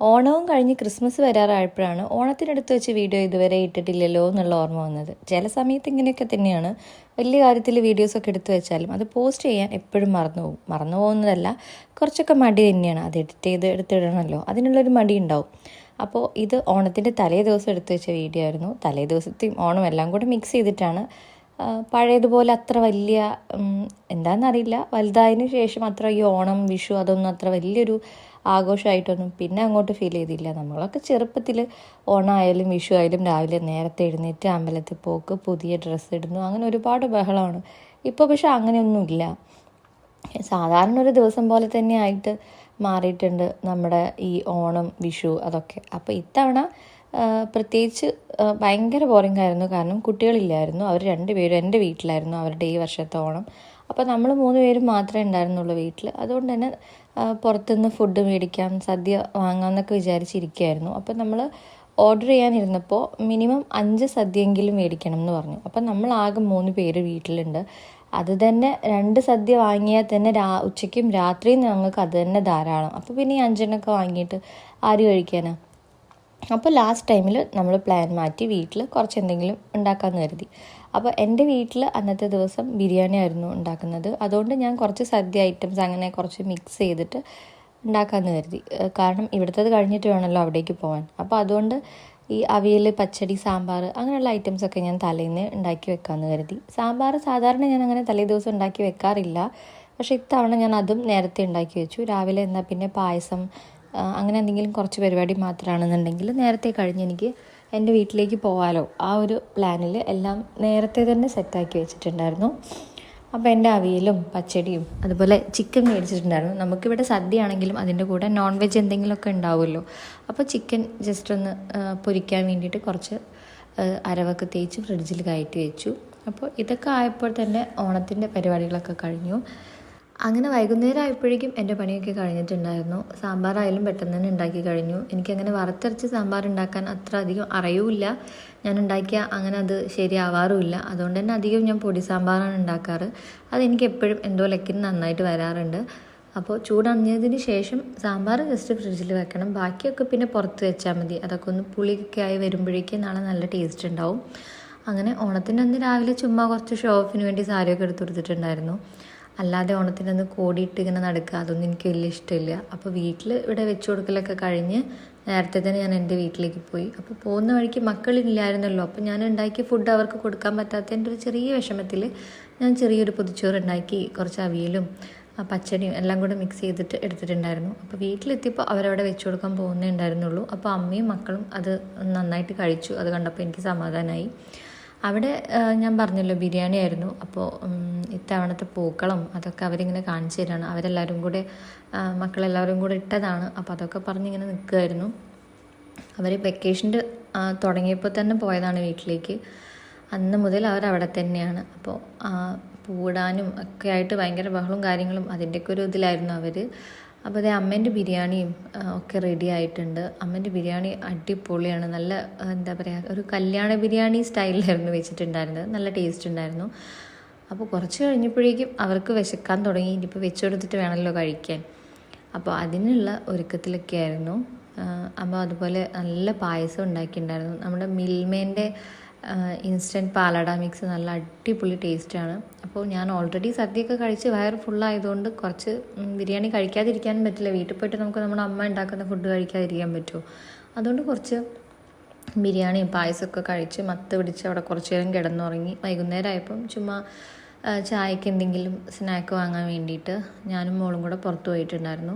ഓണവും കഴിഞ്ഞ് ക്രിസ്മസ് വരാറായപ്പോഴാണ് ഓണത്തിനടുത്ത് വെച്ച് വീഡിയോ ഇതുവരെ ഇട്ടിട്ടില്ലല്ലോ എന്നുള്ള ഓർമ്മ വന്നത്. ചില സമയത്ത് ഇങ്ങനെയൊക്കെ തന്നെയാണ്. വലിയ കാര്യത്തിൽ വീഡിയോസൊക്കെ എടുത്തു വെച്ചാലും അത് പോസ്റ്റ് ചെയ്യാൻ എപ്പോഴും മറന്നു പോകുന്നതല്ല, കുറച്ചൊക്കെ മടി തന്നെയാണ്. അത് എഡിറ്റ് ചെയ്ത് എടുത്തിടണമല്ലോ, അതിനുള്ളൊരു മടി ഉണ്ടാവും. അപ്പോൾ ഇത് ഓണത്തിൻ്റെ തലേ ദിവസം എടുത്തു വെച്ച വീഡിയോ ആയിരുന്നു. തലേ ദിവസത്തെയും ഓണം എല്ലാം കൂടെ മിക്സ് ചെയ്തിട്ടാണ്. പഴയതുപോലെ അത്ര വലിയ എന്താണെന്നറിയില്ല, വലുതായതിനു ശേഷം അത്ര ഈ ഓണം വിഷു അതൊന്നും അത്ര വലിയൊരു ആഘോഷമായിട്ടൊന്നും പിന്നെ അങ്ങോട്ട് ഫീൽ ചെയ്തില്ല. നമ്മളൊക്കെ ചെറുപ്പത്തിൽ ഓണമായാലും വിഷു ആയാലും രാവിലെ നേരത്തെ എഴുന്നേറ്റ് അമ്പലത്തിൽ പോക്ക്, പുതിയ ഡ്രസ്സ് ഇടുന്നു, അങ്ങനെ ഒരുപാട് ബഹളമാണ്. ഇപ്പോൾ പക്ഷെ അങ്ങനെയൊന്നുമില്ല. സാധാരണ ഒരു ദിവസം പോലെ തന്നെ ആയിട്ട് മാറിയിട്ടുണ്ട് നമ്മുടെ ഈ ഓണം വിഷു അതൊക്കെ. അപ്പോൾ ഇത്തവണ പ്രത്യേകിച്ച് ഭയങ്കര ബോറിംഗ് ആയിരുന്നു. കാരണം കുട്ടികളില്ലായിരുന്നു, അവർ രണ്ടുപേരും എൻ്റെ വീട്ടിലായിരുന്നു അവരുടെ ഈ വർഷത്തെ ഓണം. അപ്പോൾ നമ്മൾ 3 പേരും മാത്രമേ ഉണ്ടായിരുന്നുള്ളൂ വീട്ടിൽ. അതുകൊണ്ട് തന്നെ പുറത്തുനിന്ന് ഫുഡ് മേടിക്കാം, സദ്യ വാങ്ങാമെന്നൊക്കെ വിചാരിച്ചിരിക്കുകയായിരുന്നു. അപ്പോൾ നമ്മൾ ഓർഡർ ചെയ്യാനിരുന്നപ്പോൾ മിനിമം 5 സദ്യയെങ്കിലും മേടിക്കണം എന്ന് പറഞ്ഞു. അപ്പം നമ്മൾ ആകെ 3 പേര് വീട്ടിലുണ്ട്. അത് തന്നെ 2 സദ്യ വാങ്ങിയാൽ തന്നെ ഉച്ചയ്ക്കും രാത്രിയും ഞങ്ങൾക്ക് അത് തന്നെ ധാരാളം. അപ്പോൾ പിന്നെ ഈ 5 വാങ്ങിയിട്ട് ആര് കഴിക്കാനാ? അപ്പോൾ ലാസ്റ്റ് ടൈമിൽ നമ്മൾ പ്ലാൻ മാറ്റി വീട്ടിൽ കുറച്ച് എന്തെങ്കിലും ഉണ്ടാക്കാമെന്ന് കരുതി. അപ്പോൾ എൻ്റെ വീട്ടിൽ അന്നത്തെ ദിവസം ബിരിയാണി ആയിരുന്നു ഉണ്ടാക്കുന്നത്. അതുകൊണ്ട് ഞാൻ കുറച്ച് സദ്യ ഐറ്റംസ് അങ്ങനെ കുറച്ച് മിക്സ് ചെയ്തിട്ട് ഉണ്ടാക്കാമെന്ന് കരുതി. കാരണം ഇവിടുത്തത് കഴിഞ്ഞിട്ട് വേണമല്ലോ അവിടേക്ക് പോകാൻ. അപ്പോൾ അതുകൊണ്ട് ഈ അവിയൽ, പച്ചടി, സാമ്പാർ അങ്ങനെയുള്ള ഐറ്റംസൊക്കെ ഞാൻ തലേന്ന് ഉണ്ടാക്കി വെക്കാമെന്ന് കരുതി. സാമ്പാർ സാധാരണ ഞാൻ അങ്ങനെ തലേ ദിവസം ഉണ്ടാക്കി വെക്കാറില്ല. പക്ഷേ ഇത്തവണ ഞാൻ അതും നേരത്തെ ഉണ്ടാക്കി വെച്ചു. രാവിലെ എന്നാൽ പിന്നെ പായസം അങ്ങനെ എന്തെങ്കിലും കുറച്ച് പരിപാടി മാത്രമാണെന്നുണ്ടെങ്കിൽ നേരത്തെ കഴിഞ്ഞ് എനിക്ക് എൻ്റെ വീട്ടിലേക്ക് പോകാമല്ലോ, ആ ഒരു പ്ലാനിൽ എല്ലാം നേരത്തെ തന്നെ സെറ്റാക്കി വെച്ചിട്ടുണ്ടായിരുന്നു. അപ്പോൾ എൻ്റെ അവിയലും പച്ചടിയും അതുപോലെ ചിക്കൻ മേടിച്ചിട്ടുണ്ടായിരുന്നു. നമുക്കിവിടെ സദ്യ ആണെങ്കിലും അതിൻ്റെ കൂടെ നോൺ വെജ് എന്തെങ്കിലുമൊക്കെ ഉണ്ടാവുമല്ലോ. അപ്പോൾ ചിക്കൻ ജസ്റ്റ് ഒന്ന് പൊരിക്കാൻ വേണ്ടിയിട്ട് കുറച്ച് അരവൊക്കെ തേച്ച് ഫ്രിഡ്ജിൽ കയറ്റി വെച്ചു. അപ്പോൾ ഇതൊക്കെ ആയപ്പോൾ തന്നെ ഓണത്തിൻ്റെ പരിപാടികളൊക്കെ കഴിഞ്ഞു. അങ്ങനെ വൈകുന്നേരം ആയപ്പോഴേക്കും എൻ്റെ പണിയൊക്കെ കഴിഞ്ഞിട്ടുണ്ടായിരുന്നു. സാമ്പാറായാലും പെട്ടെന്ന് തന്നെ ഉണ്ടാക്കി കഴിഞ്ഞു. എനിക്കങ്ങനെ വറുത്തരച്ച് സാമ്പാർ ഉണ്ടാക്കാൻ അത്ര അധികം അറിയൂല. ഞാൻ ഉണ്ടാക്കിയാൽ അങ്ങനെ അത് ശരിയാവാറുമില്ല. അതുകൊണ്ട് തന്നെ അധികം ഞാൻ പൊടി സാമ്പാറാണ് ഉണ്ടാക്കാറ്. അതെനിക്ക് എപ്പോഴും എന്തോ ലക്കിന് നന്നായിട്ട് വരാറുണ്ട്. അപ്പോൾ ചൂടണിഞ്ഞതിന് ശേഷം സാമ്പാർ ജസ്റ്റ് ഫ്രിഡ്ജിൽ വെക്കണം, ബാക്കിയൊക്കെ പിന്നെ പുറത്ത് വെച്ചാൽ മതി. അതൊക്കെ ഒന്ന് പുളിയൊക്കെ ആയി വരുമ്പോഴേക്കും നാളെ നല്ല ടേസ്റ്റ് ഉണ്ടാവും. അങ്ങനെ ഓണത്തിൻ്റെ അന്ന് രാവിലെ ചുമ്മാ കുറച്ച് ഷോ ഓഫിന് വേണ്ടി സാരിയൊക്കെ എടുത്ത് കൊടുത്തിട്ടുണ്ടായിരുന്നു. അല്ലാതെ ഓണത്തിനൊന്ന് കോടിയിട്ട് ഇങ്ങനെ നടക്കുക അതൊന്നും എനിക്ക് വലിയ ഇഷ്ടമില്ല. അപ്പോൾ വീട്ടിൽ ഇവിടെ വെച്ച് കൊടുക്കലൊക്കെ കഴിഞ്ഞ് നേരത്തെ തന്നെ ഞാൻ എൻ്റെ വീട്ടിലേക്ക് പോയി. അപ്പോൾ പോകുന്ന വഴിക്ക് മക്കളില്ലായിരുന്നല്ലോ. അപ്പോൾ ഞാൻ ഉണ്ടാക്കിയ ഫുഡ് അവർക്ക് കൊടുക്കാൻ പറ്റാത്തതിൻ്റെ ഒരു ചെറിയ വിഷമത്തിൽ ഞാൻ ചെറിയൊരു പൊതിച്ചോറ് ഉണ്ടാക്കി കുറച്ച് അവിയലും പച്ചടിയും എല്ലാം കൂടെ മിക്സ് ചെയ്തിട്ട് എടുത്തിട്ടുണ്ടായിരുന്നു. അപ്പോൾ വീട്ടിലെത്തിയപ്പോൾ അവരവിടെ വെച്ച് കൊടുക്കാൻ പോകുന്നേ ഉണ്ടായിരുന്നുള്ളൂ. അപ്പോൾ അമ്മയും മക്കളും അത് നന്നായിട്ട് കഴിച്ചു. അത് കണ്ടപ്പോൾ എനിക്ക് സമാധാനമായി. അവിടെ ഞാൻ പറഞ്ഞല്ലോ ബിരിയാണി ആയിരുന്നു. അപ്പോൾ ഇത്തവണത്തെ പൂക്കളം അതൊക്കെ അവരിങ്ങനെ കാണിച്ചു തരാണ്. അവരെല്ലാവരും കൂടെ മക്കളെല്ലാവരും കൂടെ ഇട്ടതാണ്. അപ്പോൾ അതൊക്കെ പറഞ്ഞിങ്ങനെ നിൽക്കുമായിരുന്നു. അവർ വെക്കേഷൻ്റെ തുടങ്ങിയപ്പോൾ തന്നെ പോയതാണ് വീട്ടിലേക്ക്. അന്ന് മുതൽ അവരവിടെ തന്നെയാണ്. അപ്പോൾ പൂടാനും ഒക്കെ ആയിട്ട് ഭയങ്കര ബഹളവും കാര്യങ്ങളും അതിൻ്റെയൊക്കെ ഒരു ഇതിലായിരുന്നു അവർ. അപ്പോൾ അതേ അമ്മേൻ്റെ ബിരിയാണിയും ഒക്കെ റെഡി ആയിട്ടുണ്ട്. അമ്മേൻ്റെ ബിരിയാണി അടിപൊളിയാണ്. നല്ല എന്താ പറയുക, ഒരു കല്യാണ ബിരിയാണി സ്റ്റൈലിലായിരുന്നു വെച്ചിട്ടുണ്ടായിരുന്നത്. നല്ല ടേസ്റ്റ് ഉണ്ടായിരുന്നു. അപ്പോൾ കുറച്ച് കഴിഞ്ഞപ്പോഴേക്കും അവർക്ക് വിശക്കാൻ തുടങ്ങി. ഇനിയിപ്പോൾ വെച്ച് കൊടുത്തിട്ട് വേണമല്ലോ കഴിക്കാൻ. അപ്പോൾ അതിനുള്ള ഒരുക്കത്തിലൊക്കെ ആയിരുന്നു. അമ്മ അതുപോലെ നല്ല പായസം ഉണ്ടാക്കിയിട്ടുണ്ടായിരുന്നു. നമ്മുടെ മിൽമേൻ്റെ ഇൻസ്റ്റൻറ്റ് പാലട മിക്സ് നല്ല അടിപൊളി ടേസ്റ്റാണ്. അപ്പോൾ ഞാൻ ഓൾറെഡി സദ്യയൊക്കെ കഴിച്ച് വയറ് ഫുള്ളായതുകൊണ്ട് കുറച്ച് ബിരിയാണി കഴിക്കാതിരിക്കാനും പറ്റില്ല. വീട്ടിൽ പോയിട്ട് നമുക്ക് നമ്മുടെ അമ്മ ഉണ്ടാക്കുന്ന ഫുഡ് കഴിക്കാതിരിക്കാൻ പറ്റുമോ? അതുകൊണ്ട് കുറച്ച് ബിരിയാണിയും പായസമൊക്കെ കഴിച്ച് മത്ത് പിടിച്ച് അവിടെ കുറച്ച് നേരം കിടന്നുറങ്ങി. വൈകുന്നേരം ആയപ്പം ചുമ്മാ ചായക്ക് എന്തെങ്കിലും സ്നാക്ക് വാങ്ങാൻ വേണ്ടിയിട്ട് ഞാനും മോളും കൂടെ പുറത്ത് പോയിട്ടുണ്ടായിരുന്നു.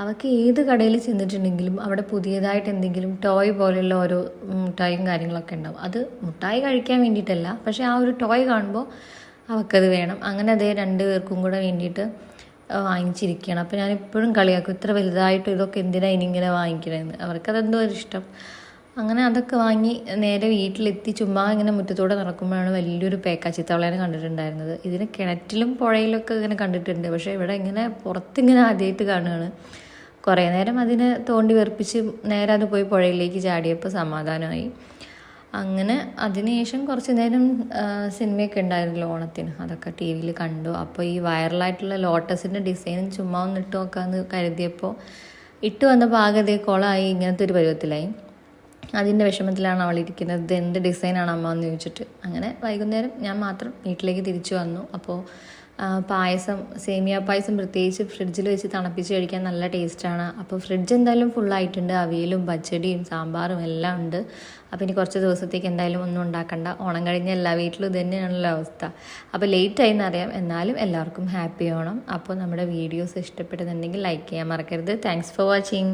അവൾക്ക് ഏത് കടയിൽ ചെന്നിട്ടുണ്ടെങ്കിലും അവിടെ പുതിയതായിട്ട് എന്തെങ്കിലും ടോയ് പോലെയുള്ള ഓരോ മുട്ടായും കാര്യങ്ങളൊക്കെ ഉണ്ടാവും. അത് മുട്ടായി കഴിക്കാൻ വേണ്ടിയിട്ടല്ല, പക്ഷേ ആ ഒരു ടോയ് കാണുമ്പോൾ അവൾക്കത് വേണം. അങ്ങനെ അതേ 2 പേർക്കും കൂടെ വേണ്ടിയിട്ട് വാങ്ങിച്ചിരിക്കുകയാണ്. അപ്പോൾ ഞാൻ എപ്പോഴും കളിയാക്കും, ഇത്ര വലുതായിട്ട് ഇതൊക്കെ എന്തിനാണ് ഇനിയിങ്ങനെ വാങ്ങിക്കണമെന്ന്. അവർക്കതെന്തോ ഒരു ഇഷ്ടം. അങ്ങനെ അതൊക്കെ വാങ്ങി നേരെ വീട്ടിലെത്തി ചുമ്മാ ഇങ്ങനെ മുറ്റത്തോടെ നടക്കുമ്പോഴാണ് വലിയൊരു പേക്കാച്ചിത്തവളേനെ കണ്ടിട്ടുണ്ടായിരുന്നത്. ഇതിന് കിണറ്റിലും പുഴയിലൊക്കെ ഇങ്ങനെ കണ്ടിട്ടുണ്ട്, പക്ഷേ ഇവിടെ ഇങ്ങനെ പുറത്തിങ്ങനെ ആദ്യമായിട്ട് കാണുകയാണ്. കുറേ നേരം അതിനെ തോണ്ടി വെറുപ്പിച്ച് നേരെ അത് പോയി പുഴയിലേക്ക് ചാടിയപ്പോൾ സമാധാനമായി. അങ്ങനെ അതിനുശേഷം കുറച്ച് നേരം സിനിമയൊക്കെ ഉണ്ടായിരുന്നല്ലോ ഓണത്തിന്, അതൊക്കെ ടി വിയിൽ കണ്ടു. അപ്പോൾ ഈ വൈറലായിട്ടുള്ള ലോട്ടസിൻ്റെ ഡിസൈൻ ചുമ്മാ ഒന്ന് ഇട്ട് നോക്കാമെന്ന് കരുതിയപ്പോൾ ഇട്ട് വന്നപ്പോൾ ആകെ അതേ കുളമായി ഇങ്ങനത്തെ ഒരു പരുവത്തിലായി. അതിൻ്റെ വിഷമത്തിലാണ് അവളിരിക്കുന്നത്. ഇത് എന്ത് ഡിസൈനാണ് അമ്മ എന്ന് ചോദിച്ചിട്ട്. അങ്ങനെ വൈകുന്നേരം ഞാൻ മാത്രം വീട്ടിലേക്ക് തിരിച്ചു വന്നു. അപ്പോൾ പായസം, സേമിയ പായസം പ്രത്യേകിച്ച് ഫ്രിഡ്ജിൽ വെച്ച് തണുപ്പിച്ച് കഴിക്കാൻ നല്ല ടേസ്റ്റാണ്. അപ്പോൾ ഫ്രിഡ്ജ് എന്തായാലും ഫുള്ളായിട്ടുണ്ട്. അവിയലും പച്ചടിയും സാമ്പാറും എല്ലാം ഉണ്ട്. അപ്പോൾ ഇനി കുറച്ച് ദിവസത്തേക്ക് എന്തായാലും ഒന്നും ഉണ്ടാക്കണ്ട. ഓണം കഴിഞ്ഞ എല്ലാ വീട്ടിലും ഇത് തന്നെയാണല്ലോ അവസ്ഥ. അപ്പോൾ ലേറ്റായി എന്നറിയാം, എന്നാലും എല്ലാവർക്കും ഹാപ്പി ഓണം. അപ്പോൾ നമ്മുടെ വീഡിയോസ് ഇഷ്ടപ്പെടുന്നുണ്ടെങ്കിൽ ലൈക്ക് ചെയ്യാൻ മറക്കരുത്. Thanks for watching.